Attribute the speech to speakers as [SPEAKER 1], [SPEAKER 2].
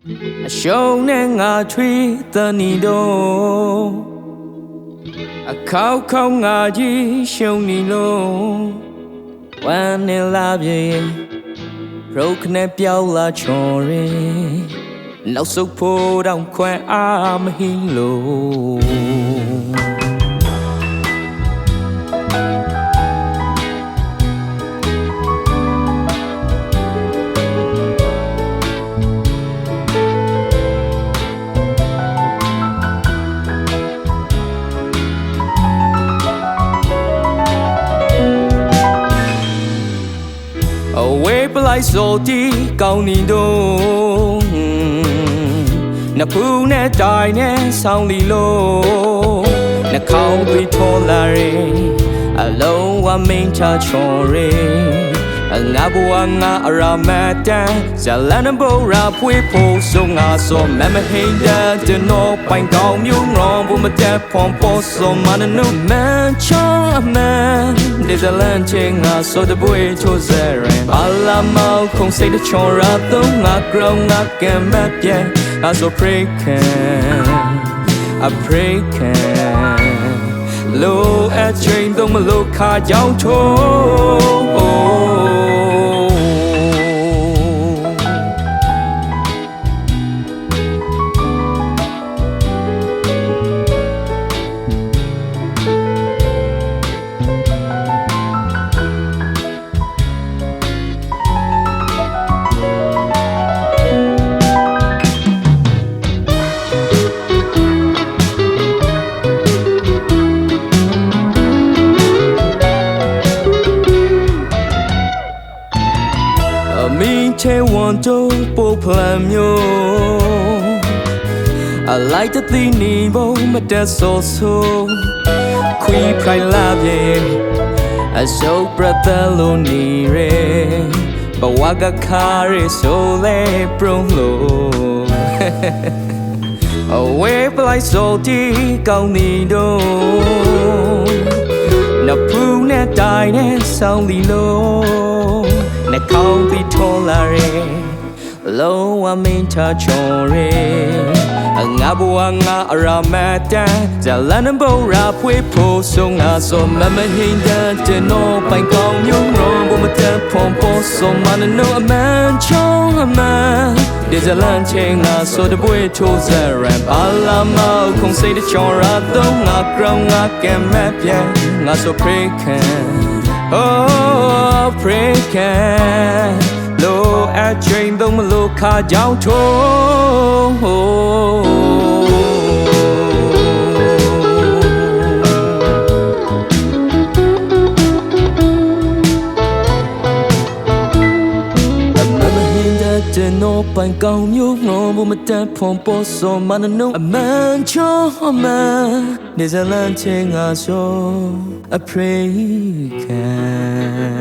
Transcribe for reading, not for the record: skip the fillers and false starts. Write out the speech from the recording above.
[SPEAKER 1] အရှုံးနဲ့ငါထွေးသနီတော့အခေါက်ခေါက်ငါကြီးရှုံနေလို့ဝမ်းနဲ့လာပြေရုပ်ခနဲ့ပြောက်လာချော်ရင်နောက်ဆုတ်ဖို့တောင်ခွဲအားမဟိလို့ဝေးပလိုက်စောတီကောင်းနေတော့နှဖူးနဲ့တိုင်နဲ့ဆောင်းလီလို့နှခေါင်းသွေးထောလာရင်အလုံးဝမင်းချချော်ရင်ငါဘဝငါအရာမတန်ဇလန်ဘောရာဖွေးဖို့ဆိုငါစောမမဟိန်တဲ့နော်ပိုင်ကောင်းမျိုးရောဘုမတက်ဖွန်ဖို့ဆိုမနနုမန်ချောမန်ဒီဇလန်ချင်းငါစောတပွေချိုးစရင်ဘာလာမောက်ခုံစိတ်တချောရာတော့ငါ grow ငါကံမပြဲငါဆို pray can I pray can low at train တော့မလို့ခါကြောင်ချိုးချေဝန်တို့ပိုဖလမ်းမျိုးI like the thing နေဘုံမတက်ဆိုဆိုခွေးဖိုင်လာပြေအစိုး brother လို့နေရဲဘဝကခါရဲဆိုလေပရုံးလို့အဝေးပလိုက်စောတီကောင်းနေတော့နှဖူးနဲ့တိုင်နဲ့ဆောင်းလီလို့နှခေါင်းပြီးထောလာရင်လုံးဝမင်းချချော်ရင်ငါဘဝငါအရာမတန်ဇလန်ဘောရာဖွေးဖို့ဆိုငါဆိုမမဟိန်တဲ့နော်ပိုင်ကောင်းမျိုးရောဘုမတက်ဖွန်ဖို့ဆိုမနနုအမန်ချောအမန်ဒီဇလန်ချင်းငါဆိုတပွေချိုးစရန်ဘာလာမောက်ခုံစိတ်တချော်ရာတော့ငါ grow ငါကံမပြဲငါဆို pray can oh pray can low at train တော့မလို့ခါကြောင်ချိုးနော်ပိုင်ကောင်းမျိုးနော်ဘုမတက်ဖွန်ပေါ်ဆိုမနနုအမန်ချောအမန်နေဇလန်ချင်းငါဆို I pray can